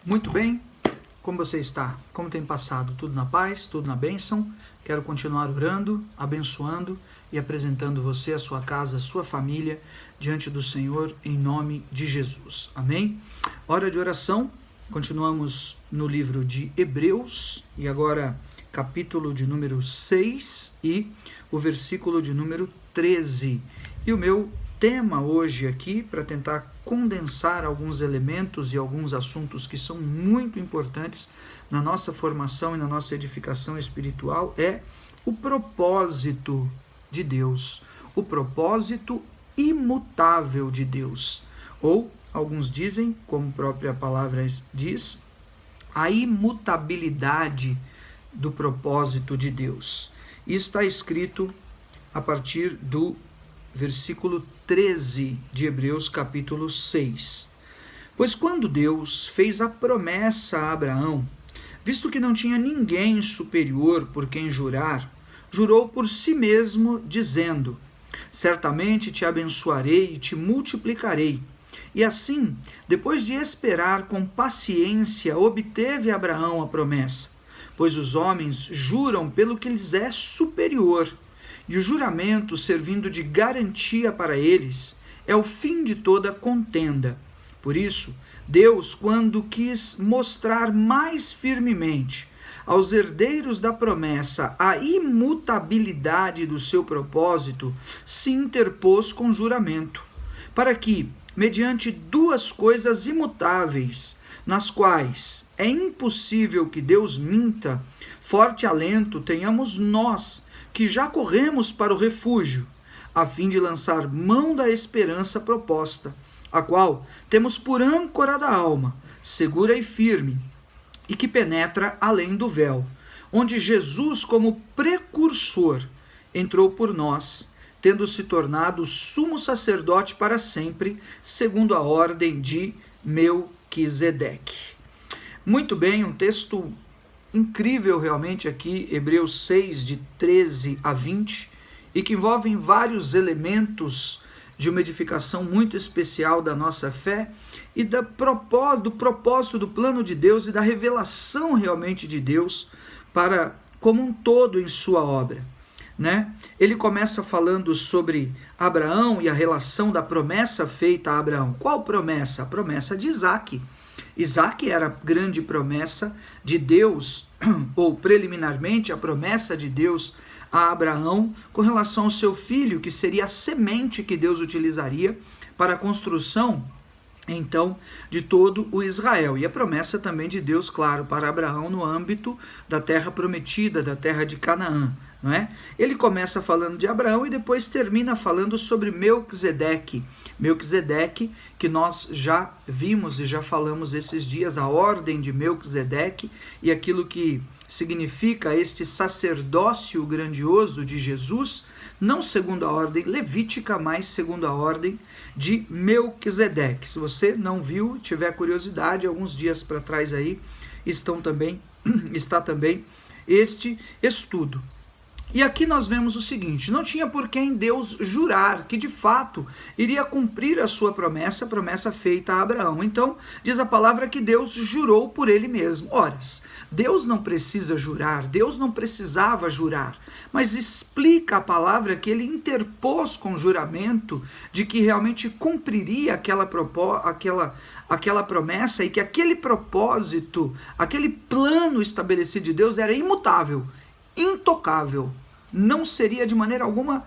Muito bem, como você está? Como tem passado? Tudo na paz, tudo na bênção? Quero continuar orando, abençoando e apresentando você, a sua casa, a sua família diante do Senhor em nome de Jesus. Amém? Hora de oração, continuamos no livro de Hebreus e agora capítulo de número 6 e o versículo de número 13. E o meu tema hoje aqui, para tentar condensar alguns elementos e alguns assuntos que são muito importantes na nossa formação e na nossa edificação espiritual, é o propósito de Deus, o propósito imutável de Deus. Ou, alguns dizem, como a própria palavra diz, a imutabilidade do propósito de Deus. E está escrito a partir do versículo 13 de Hebreus capítulo 6. Pois quando Deus fez a promessa a Abraão, visto que não tinha ninguém superior por quem jurar, jurou por si mesmo, dizendo: certamente te abençoarei e te multiplicarei. E assim, depois de esperar com paciência, obteve Abraão a promessa, pois os homens juram pelo que lhes é superior. E o juramento, servindo de garantia para eles, é o fim de toda contenda. Por isso, Deus, quando quis mostrar mais firmemente aos herdeiros da promessa a imutabilidade do seu propósito, se interpôs com juramento, para que, mediante duas coisas imutáveis, nas quais é impossível que Deus minta, forte alento tenhamos nós, que já corremos para o refúgio, a fim de lançar mão da esperança proposta, a qual temos por âncora da alma, segura e firme, e que penetra além do véu, onde Jesus, como precursor, entrou por nós, tendo se tornado sumo sacerdote para sempre, segundo a ordem de Melquisedeque. Muito bem, um texto incrível realmente aqui, Hebreus 6, de 13 a 20, e que envolvem vários elementos de uma edificação muito especial da nossa fé e do propósito do plano de Deus e da revelação realmente de Deus para como um todo em sua obra, né? Ele começa falando sobre Abraão e a relação da promessa feita a Abraão. Qual promessa? A promessa de Isaque. Isaque era a grande promessa de Deus, ou preliminarmente a promessa de Deus a Abraão com relação ao seu filho, que seria a semente que Deus utilizaria para a construção, então, de todo o Israel. E a promessa também de Deus, claro, para Abraão no âmbito da terra prometida, da terra de Canaã. Não é? Ele começa falando de Abraão e depois termina falando sobre Melquisedeque. Melquisedeque, que nós já vimos e já falamos esses dias, a ordem de Melquisedeque e aquilo que significa este sacerdócio grandioso de Jesus, não segundo a ordem levítica, mas segundo a ordem de Melquisedeque. Se você não viu, tiver curiosidade, alguns dias para trás aí está também este estudo. E aqui nós vemos o seguinte: não tinha por quem Deus jurar que de fato iria cumprir a sua promessa, a promessa feita a Abraão. Então, diz a palavra que Deus jurou por ele mesmo. Ora, Deus não precisa jurar, Deus não precisava jurar, mas explica a palavra que ele interpôs com juramento de que realmente cumpriria aquela promessa e que aquele propósito, aquele plano estabelecido de Deus era imutável, intocável, não seria de maneira alguma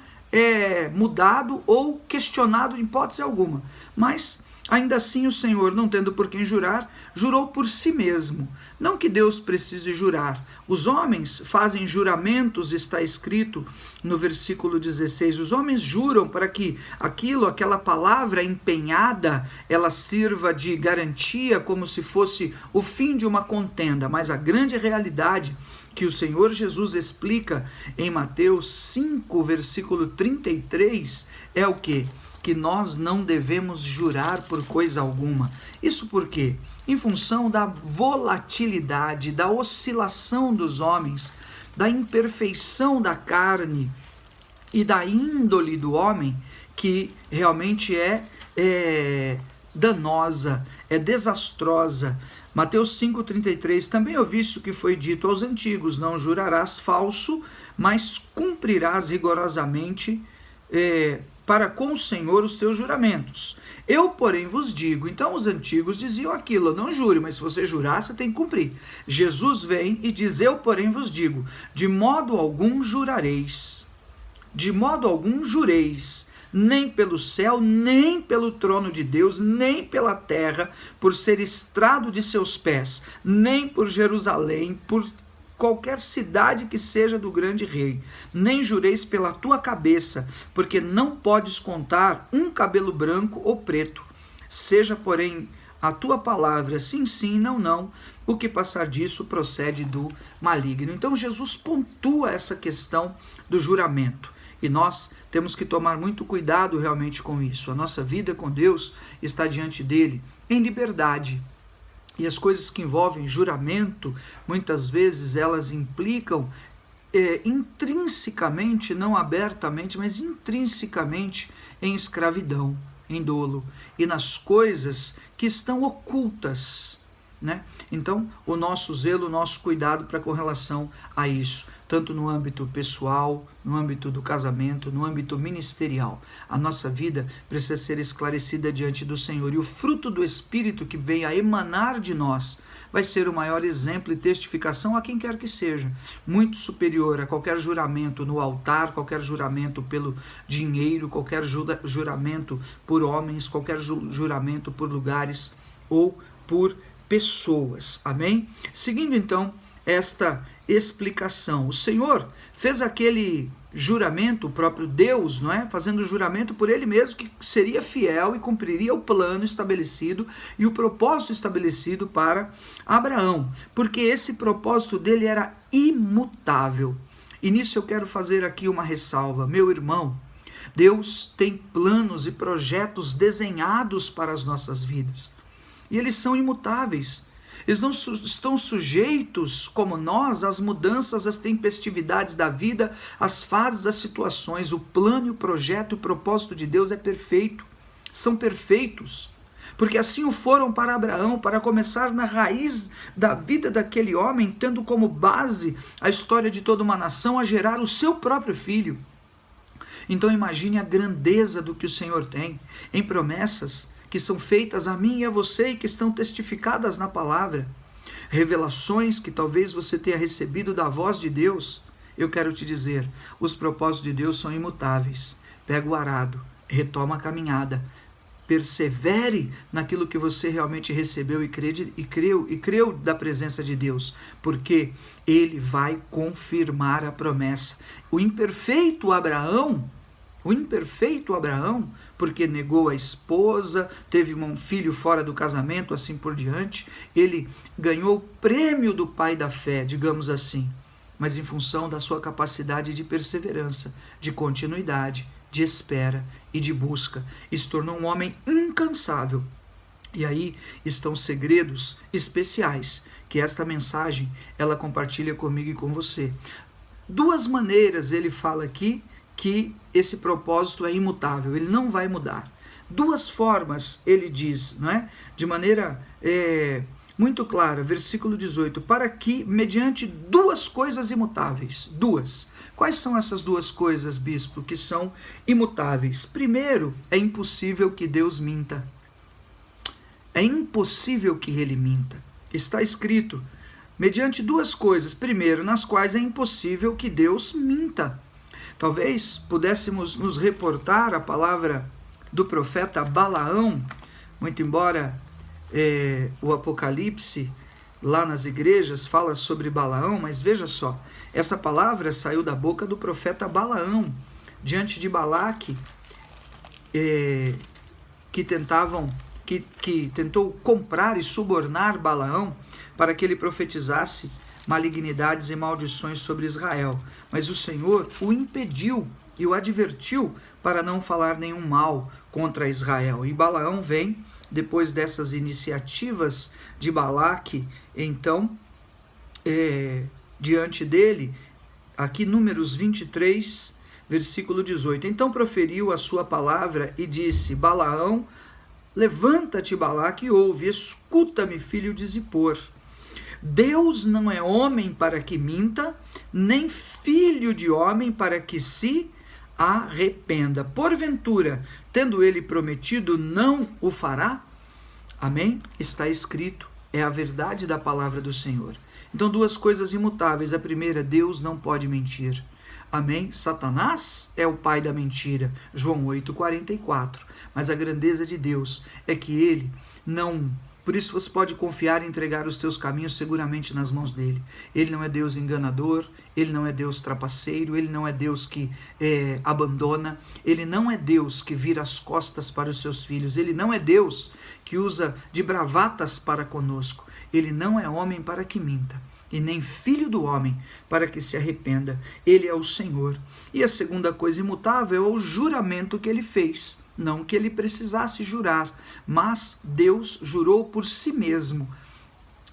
mudado ou questionado em hipótese alguma. Mas, ainda assim, o Senhor, não tendo por quem jurar, jurou por si mesmo. Não que Deus precise jurar. Os homens fazem juramentos, está escrito no versículo 16. Os homens juram para que aquela palavra empenhada, ela sirva de garantia, como se fosse o fim de uma contenda. Mas a grande realidade que o Senhor Jesus explica em Mateus 5, versículo 33, é o quê? Que nós não devemos jurar por coisa alguma. Isso por quê? Em função da volatilidade, da oscilação dos homens, da imperfeição da carne e da índole do homem, que realmente é danosa, é desastrosa. Mateus 5,33, também ouviste o que foi dito aos antigos, não jurarás falso, mas cumprirás rigorosamente para com o Senhor os teus juramentos. Eu, porém, vos digo, então os antigos diziam aquilo, não jure, mas se você jurar, você tem que cumprir. Jesus vem e diz, eu, porém, vos digo, de modo algum jurareis, de modo algum jureis, nem pelo céu, nem pelo trono de Deus, nem pela terra, por ser estrado de seus pés, nem por Jerusalém, por qualquer cidade que seja do grande rei, nem jureis pela tua cabeça, porque não podes contar um cabelo branco ou preto. Seja, porém, a tua palavra sim, sim, não, não, o que passar disso procede do maligno. Então Jesus pontua essa questão do juramento, e nós temos que tomar muito cuidado realmente com isso. A nossa vida com Deus está diante dele em liberdade. E as coisas que envolvem juramento, muitas vezes elas implicam intrinsecamente, não abertamente, mas intrinsecamente em escravidão, em dolo e nas coisas que estão ocultas, né? Então, o nosso zelo, o nosso cuidado para com relação a isso, tanto no âmbito pessoal, no âmbito do casamento, no âmbito ministerial. A nossa vida precisa ser esclarecida diante do Senhor, e o fruto do Espírito que vem a emanar de nós vai ser o maior exemplo e testificação a quem quer que seja, muito superior a qualquer juramento no altar, qualquer juramento pelo dinheiro, qualquer juramento por homens, qualquer juramento por lugares ou por pessoas. Amém? Seguindo então esta explicação, o Senhor fez aquele juramento, o próprio Deus, não é? Fazendo juramento por ele mesmo que seria fiel e cumpriria o plano estabelecido e o propósito estabelecido para Abraão, porque esse propósito dele era imutável. E nisso eu quero fazer aqui uma ressalva, meu irmão. Deus tem planos e projetos desenhados para as nossas vidas, e eles são imutáveis. Eles não estão sujeitos, como nós, às mudanças, às tempestividades da vida, às fases, às situações. O plano, o projeto e o propósito de Deus é perfeito. São perfeitos. Porque assim o foram para Abraão, para começar na raiz da vida daquele homem, tendo como base a história de toda uma nação, a gerar o seu próprio filho. Então imagine a grandeza do que o Senhor tem em promessas que são feitas a mim e a você e que estão testificadas na palavra, revelações que talvez você tenha recebido da voz de Deus. Eu quero te dizer, os propósitos de Deus são imutáveis. Pega o arado, retoma a caminhada, persevere naquilo que você realmente recebeu e creu da presença de Deus, porque Ele vai confirmar a promessa. O imperfeito Abraão, porque negou a esposa, teve um filho fora do casamento, assim por diante, ele ganhou o prêmio do pai da fé, digamos assim, mas em função da sua capacidade de perseverança, de continuidade, de espera e de busca, e se tornou um homem incansável. E aí estão segredos especiais que esta mensagem ela compartilha comigo e com você. Duas maneiras ele fala aqui que esse propósito é imutável, ele não vai mudar. Duas formas ele diz, não é? De maneira muito clara, versículo 18, para que, mediante duas coisas imutáveis, duas. Quais são essas duas coisas, bispo, que são imutáveis? Primeiro, é impossível que Deus minta. É impossível que ele minta. Está escrito, mediante duas coisas, primeiro, nas quais é impossível que Deus minta. Talvez pudéssemos nos reportar a palavra do profeta Balaão, muito embora o Apocalipse lá nas igrejas fala sobre Balaão, mas veja só, essa palavra saiu da boca do profeta Balaão, diante de Balaque, que tentou comprar e subornar Balaão para que ele profetizasse malignidades e maldições sobre Israel. Mas o Senhor o impediu e o advertiu para não falar nenhum mal contra Israel. E Balaão vem, depois dessas iniciativas de Balaque, então, diante dele, aqui Números 23, versículo 18. Então proferiu a sua palavra e disse, Balaão, Levanta-te, Balaque, e ouve, escuta-me, filho de Zippor. Deus não é homem para que minta, nem filho de homem para que se arrependa. Porventura, tendo ele prometido, não o fará? Amém? Está escrito, é a verdade da palavra do Senhor. Então, duas coisas imutáveis. A primeira, Deus não pode mentir. Amém? Satanás é o pai da mentira. João 8,44. Mas a grandeza de Deus é que ele não... Por isso você pode confiar e entregar os teus caminhos seguramente nas mãos dele. Ele não é Deus enganador, ele não é Deus trapaceiro, ele não é Deus que abandona, ele não é Deus que vira as costas para os seus filhos, ele não é Deus que usa de bravatas para conosco, ele não é homem para que minta, e nem filho do homem para que se arrependa, ele é o Senhor. E a segunda coisa imutável é o juramento que ele fez. Não que ele precisasse jurar, mas Deus jurou por si mesmo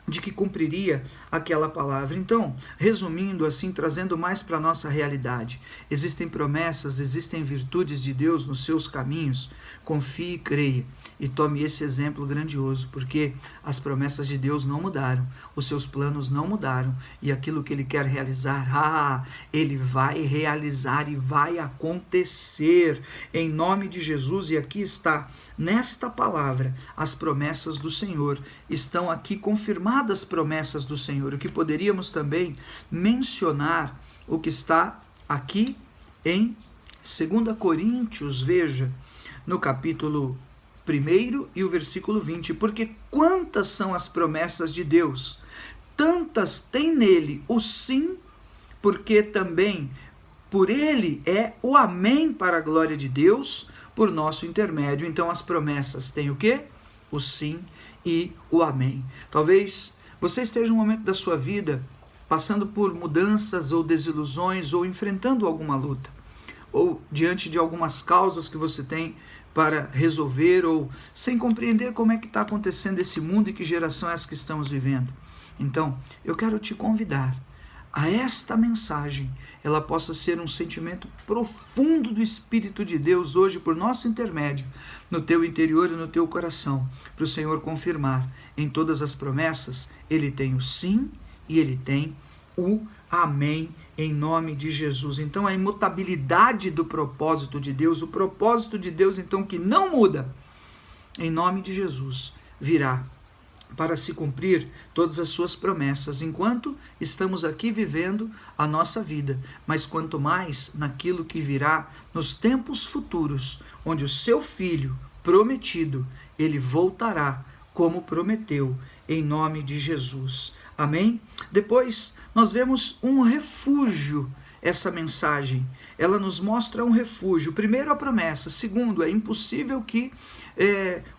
de que cumpriria aquela palavra. Então, resumindo assim, trazendo mais para a nossa realidade, existem promessas, existem virtudes de Deus nos seus caminhos. Confie e creia, e tome esse exemplo grandioso, porque as promessas de Deus não mudaram, os seus planos não mudaram, e aquilo que ele quer realizar, ele vai realizar e vai acontecer em nome de Jesus. E aqui está, nesta palavra, as promessas do Senhor, estão aqui confirmadas, promessas do Senhor. O que poderíamos também mencionar, o que está aqui em 2 Coríntios, veja, no capítulo 1 e o versículo 20, porque quantas são as promessas de Deus, tantas tem nele o sim, porque também por ele é o amém para a glória de Deus, por nosso intermédio. Então as promessas têm o quê? O sim e o amém. Talvez você esteja num momento da sua vida passando por mudanças ou desilusões, ou enfrentando alguma luta, ou diante de algumas causas que você tem para resolver, ou sem compreender como é que está acontecendo esse mundo e que geração é essa que estamos vivendo. Então, eu quero te convidar a esta mensagem, ela possa ser um sentimento profundo do Espírito de Deus hoje, por nosso intermédio, no teu interior e no teu coração, para o Senhor confirmar em todas as promessas, ele tem o sim e ele tem o amém, em nome de Jesus. Então a imutabilidade do propósito de Deus, o propósito de Deus então que não muda, em nome de Jesus, virá para se cumprir todas as suas promessas, enquanto estamos aqui vivendo a nossa vida, mas quanto mais naquilo que virá nos tempos futuros, onde o seu Filho prometido, ele voltará como prometeu, em nome de Jesus. Amém? Depois nós vemos um refúgio. Essa mensagem, ela nos mostra um refúgio. Primeiro, a promessa. Segundo, é impossível que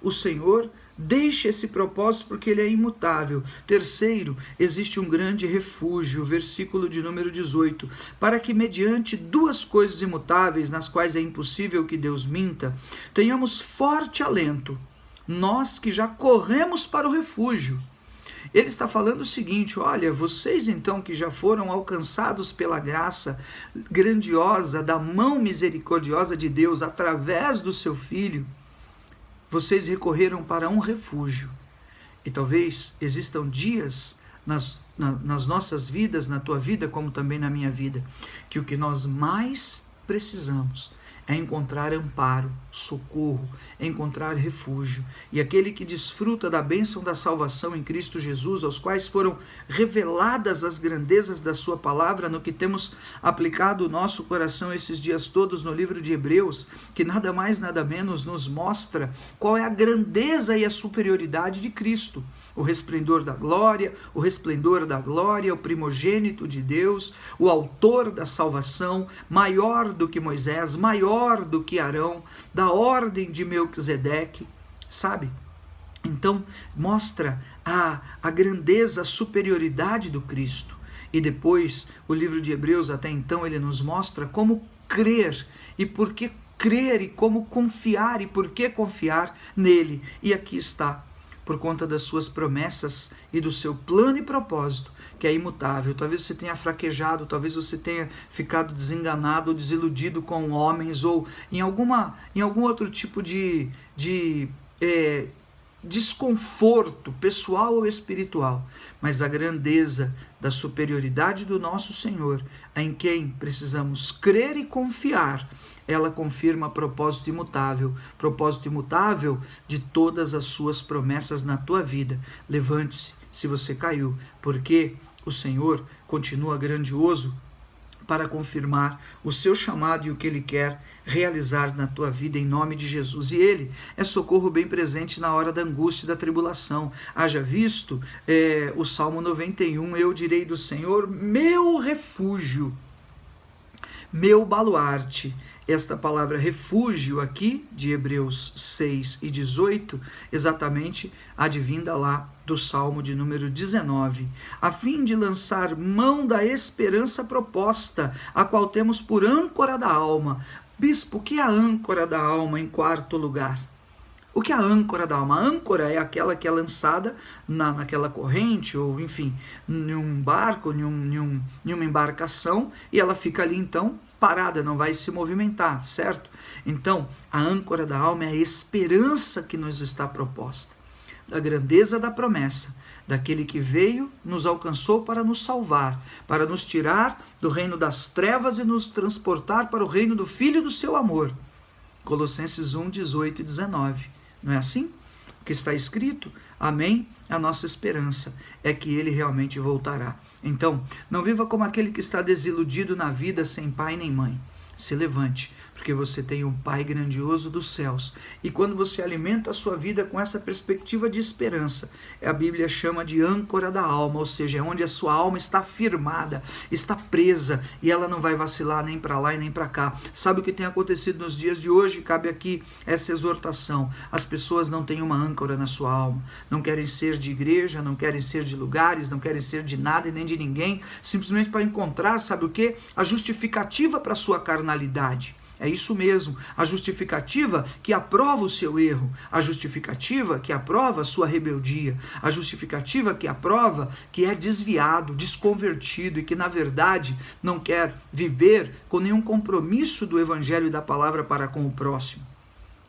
o Senhor deixe esse propósito, porque ele é imutável. Terceiro, existe um grande refúgio, versículo de número 18, para que mediante duas coisas imutáveis, nas quais é impossível que Deus minta, tenhamos forte alento, nós que já corremos para o refúgio. Ele está falando o seguinte: olha, vocês então que já foram alcançados pela graça grandiosa, da mão misericordiosa de Deus, através do seu Filho, vocês recorreram para um refúgio. E talvez existam dias nas nossas vidas, na tua vida, como também na minha vida, que o que nós mais precisamos é encontrar amparo, socorro, encontrar refúgio. E aquele que desfruta da bênção da salvação em Cristo Jesus, aos quais foram reveladas as grandezas da sua palavra, no que temos aplicado o nosso coração esses dias todos no livro de Hebreus, que nada mais nada menos nos mostra qual é a grandeza e a superioridade de Cristo. O resplendor da glória, o primogênito de Deus, o autor da salvação, maior do que Moisés, maior do que Arão, da ordem de Melquisedeque, sabe? Então, mostra a grandeza, a superioridade do Cristo. E depois, o livro de Hebreus, até então, ele nos mostra como crer, e por que crer, e como confiar, e por que confiar nele. E aqui está, por conta das suas promessas e do seu plano e propósito, que é imutável. Talvez você tenha fraquejado, talvez você tenha ficado desenganado ou desiludido com homens, ou em algum outro tipo de desconforto pessoal ou espiritual, mas a grandeza da superioridade do nosso Senhor, em quem precisamos crer e confiar, ela confirma propósito imutável de todas as suas promessas na tua vida. Levante-se se você caiu, porque o Senhor continua grandioso para confirmar o seu chamado e o que Ele quer realizar na tua vida em nome de Jesus. E Ele é socorro bem presente na hora da angústia e da tribulação. Haja visto o Salmo 91, eu direi do Senhor, meu refúgio, meu baluarte. Esta palavra refúgio aqui, de Hebreus 6 e 18, exatamente advinda lá do Salmo de número 19, a fim de lançar mão da esperança proposta, a qual temos por âncora da alma. Bispo, o que é a âncora da alma em quarto lugar? O que é a âncora da alma? A âncora é aquela que é lançada naquela corrente, ou enfim, em um barco, em uma embarcação, e ela fica ali então parada, não vai se movimentar, certo? Então, a âncora da alma é a esperança que nos está proposta, da grandeza da promessa, daquele que veio, nos alcançou para nos salvar, para nos tirar do reino das trevas e nos transportar para o reino do Filho do seu amor. Colossenses 1, 18 e 19. Não é assim? O que está escrito? Amém? A nossa esperança é que Ele realmente voltará. Então, não viva como aquele que está desiludido na vida sem pai nem mãe. Se levante, porque você tem um Pai grandioso dos céus. E quando você alimenta a sua vida com essa perspectiva de esperança, a Bíblia chama de âncora da alma, ou seja, é onde a sua alma está firmada, está presa, e ela não vai vacilar nem para lá e nem para cá. Sabe o que tem acontecido nos dias de hoje? Cabe aqui essa exortação. As pessoas não têm uma âncora na sua alma, não querem ser de igreja, não querem ser de lugares, não querem ser de nada e nem de ninguém, simplesmente para encontrar, sabe o que? A justificativa para a sua carnalidade. É isso mesmo, a justificativa que aprova o seu erro, a justificativa que aprova a sua rebeldia, a justificativa que aprova que é desviado, desconvertido e que na verdade não quer viver com nenhum compromisso do evangelho e da palavra para com o próximo.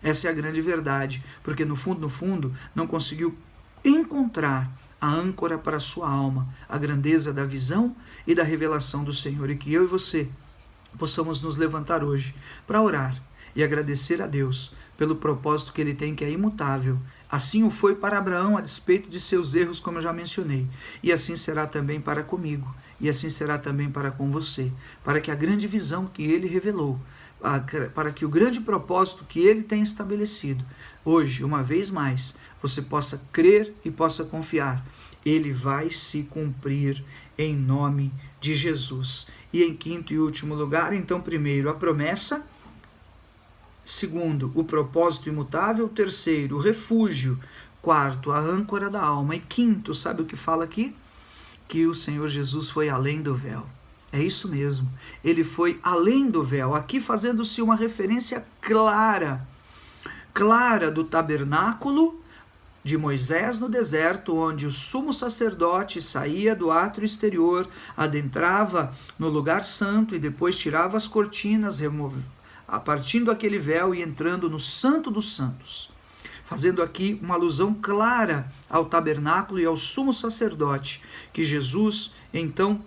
Essa é a grande verdade, porque no fundo, não conseguiu encontrar a âncora para a sua alma, a grandeza da visão e da revelação do Senhor, e que eu e você possamos nos levantar hoje para orar e agradecer a Deus pelo propósito que Ele tem, que é imutável. Assim o foi para Abraão a despeito de seus erros, como eu já mencionei, e assim será também para comigo, e assim será também para com você, para que a grande visão que Ele revelou, para que o grande propósito que Ele tem estabelecido, hoje, uma vez mais, você possa crer e possa confiar. Ele vai se cumprir em nome de Jesus. E em quinto e último lugar, então, primeiro, a promessa. Segundo, o propósito imutável. Terceiro, o refúgio. Quarto, a âncora da alma. E quinto, sabe o que fala aqui? Que o Senhor Jesus foi além do véu. É isso mesmo. Ele foi além do véu. Aqui fazendo-se uma referência clara do tabernáculo de Moisés no deserto, onde o sumo sacerdote saía do átrio exterior, adentrava no lugar santo e depois tirava as cortinas, partindo aquele véu e entrando no Santo dos Santos. Fazendo aqui uma alusão clara ao tabernáculo e ao sumo sacerdote, que Jesus, então,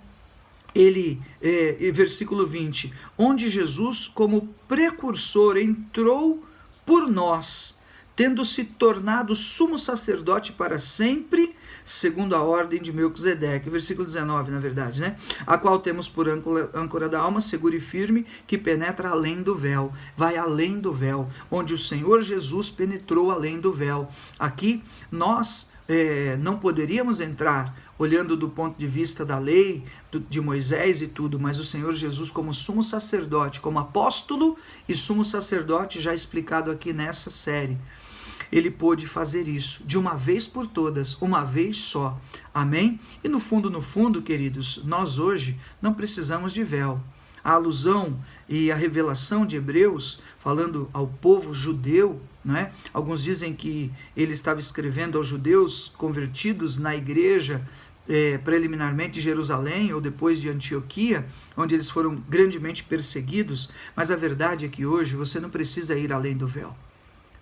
versículo 20, onde Jesus, como precursor, entrou por nós, tendo se tornado sumo sacerdote para sempre, segundo a ordem de Melquisedeque. Versículo 19, na verdade, né? A qual temos por âncora da alma, segura e firme, que penetra além do véu. Vai além do véu, onde o Senhor Jesus penetrou além do véu. Aqui, nós não poderíamos entrar, olhando do ponto de vista da lei, de Moisés e tudo, mas o Senhor Jesus como sumo sacerdote, como apóstolo e sumo sacerdote, já explicado aqui nessa série, Ele pôde fazer isso de uma vez por todas, uma vez só. Amém? E no fundo, queridos, nós hoje não precisamos de véu. A alusão e a revelação de Hebreus, falando ao povo judeu, não é? Alguns dizem que ele estava escrevendo aos judeus convertidos na igreja, preliminarmente de Jerusalém ou depois de Antioquia, onde eles foram grandemente perseguidos, mas a verdade é que hoje você não precisa ir além do véu.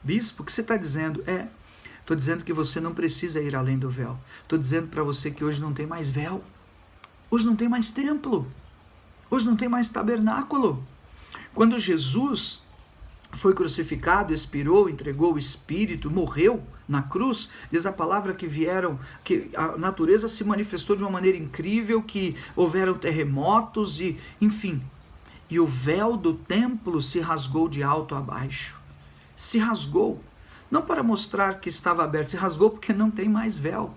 Bispo, o que você está dizendo? Estou dizendo que você não precisa ir além do véu. Estou dizendo para você que hoje não tem mais véu. Hoje não tem mais templo. Hoje não tem mais tabernáculo. Quando Jesus foi crucificado, expirou, entregou o Espírito, morreu na cruz, diz a palavra que a natureza se manifestou de uma maneira incrível, que houveram terremotos e, enfim, e o véu do templo se rasgou de alto a baixo. Se rasgou, não para mostrar que estava aberto, se rasgou porque não tem mais véu.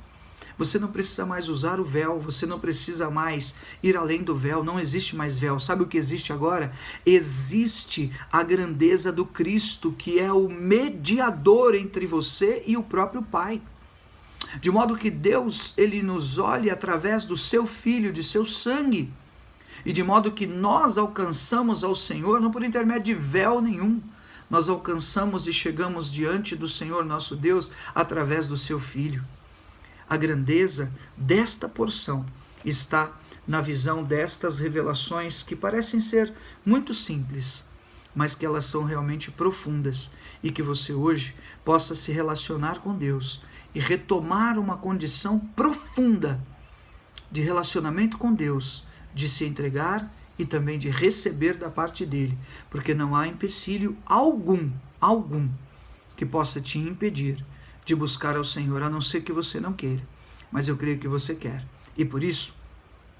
Você não precisa mais usar o véu, você não precisa mais ir além do véu, não existe mais véu. Sabe o que existe agora? Existe a grandeza do Cristo, que é o mediador entre você e o próprio Pai. De modo que Deus, ele nos olha através do seu Filho, de seu sangue. E de modo que nós alcançamos ao Senhor, não por intermédio de véu nenhum, nós alcançamos e chegamos diante do Senhor nosso Deus através do seu Filho. A grandeza desta porção está na visão destas revelações que parecem ser muito simples, mas que elas são realmente profundas, e que você hoje possa se relacionar com Deus e retomar uma condição profunda de relacionamento com Deus, de se entregar e também de receber da parte dele, porque não há empecilho algum que possa te impedir de buscar ao Senhor, a não ser que você não queira, mas eu creio que você quer. E por isso,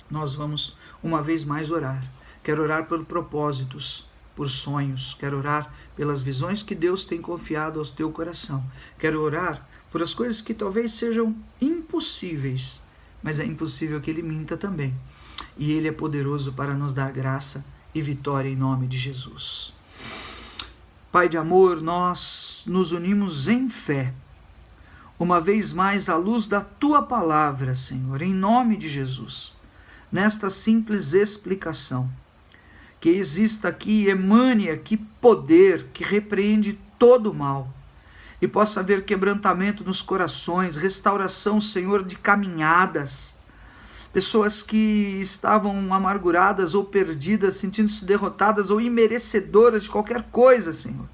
nós vamos uma vez mais orar. Quero orar por propósitos, por sonhos, quero orar pelas visões que Deus tem confiado ao teu coração. Quero orar por as coisas que talvez sejam impossíveis, mas é impossível que Ele minta também. E Ele é poderoso para nos dar graça e vitória em nome de Jesus. Pai de amor, nós nos unimos em fé, uma vez mais à luz da Tua palavra, Senhor, em nome de Jesus, nesta simples explicação, que exista aqui, emane aqui poder que repreende todo o mal, e possa haver quebrantamento nos corações, restauração, Senhor, de caminhadas, pessoas que estavam amarguradas ou perdidas, sentindo-se derrotadas ou imerecedoras de qualquer coisa, Senhor,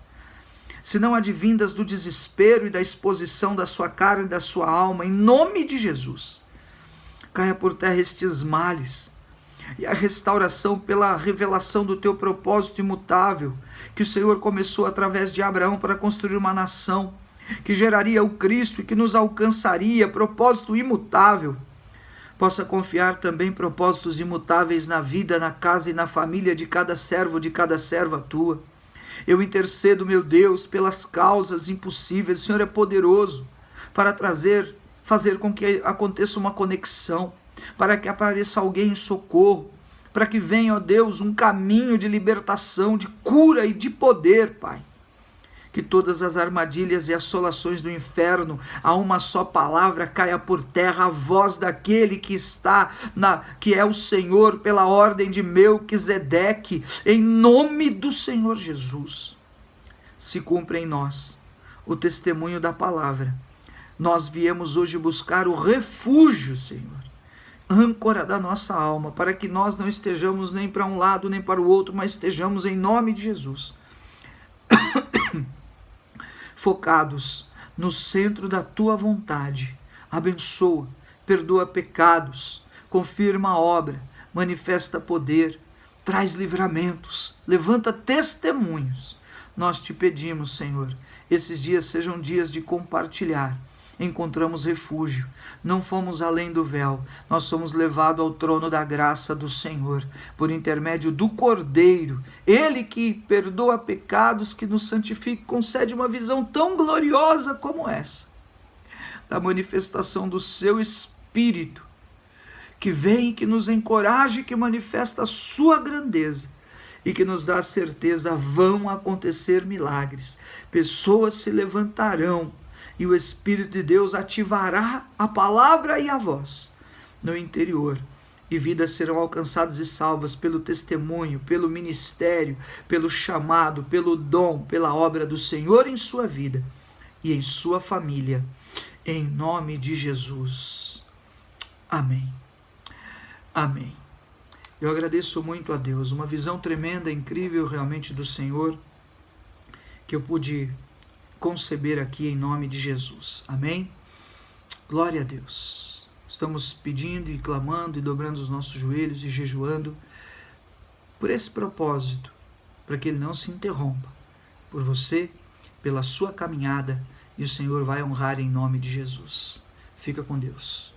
senão advindas do desespero e da exposição da sua carne e da sua alma, em nome de Jesus. Caia por terra estes males, e a restauração pela revelação do teu propósito imutável, que o Senhor começou através de Abraão para construir uma nação, que geraria o Cristo e que nos alcançaria, propósito imutável. Possa confiar também propósitos imutáveis na vida, na casa e na família de cada servo, de cada serva tua. Eu intercedo, meu Deus, pelas causas impossíveis. O Senhor é poderoso para fazer com que aconteça uma conexão, para que apareça alguém em socorro, para que venha, ó Deus, um caminho de libertação, de cura e de poder, Pai. Que todas as armadilhas e assolações do inferno, a uma só palavra, caia por terra, a voz daquele que é o Senhor, pela ordem de Melquisedeque, em nome do Senhor Jesus. Se cumpra em nós o testemunho da palavra. Nós viemos hoje buscar o refúgio, Senhor, âncora da nossa alma, para que nós não estejamos nem para um lado nem para o outro, mas estejamos em nome de Jesus focados no centro da tua vontade. Abençoa, perdoa pecados, confirma a obra, manifesta poder, traz livramentos, levanta testemunhos. Nós te pedimos, Senhor, esses dias sejam dias de compartilhar. Encontramos refúgio, não fomos além do véu, nós somos levados ao trono da graça do Senhor, por intermédio do Cordeiro, Ele que perdoa pecados, que nos santifica, concede uma visão tão gloriosa como essa, da manifestação do seu Espírito, que vem, que nos encoraja, que manifesta a sua grandeza, e que nos dá a certeza, vão acontecer milagres, pessoas se levantarão, e o Espírito de Deus ativará a palavra e a voz no interior, e vidas serão alcançadas e salvas pelo testemunho, pelo ministério, pelo chamado, pelo dom, pela obra do Senhor em sua vida e em sua família, em nome de Jesus. Amém. Amém. Eu agradeço muito a Deus, uma visão tremenda, incrível realmente do Senhor, que eu pude conceber aqui em nome de Jesus. Amém? Glória a Deus. Estamos pedindo e clamando e dobrando os nossos joelhos e jejuando por esse propósito, para que ele não se interrompa, por você, pela sua caminhada, e o Senhor vai honrar em nome de Jesus. Fica com Deus.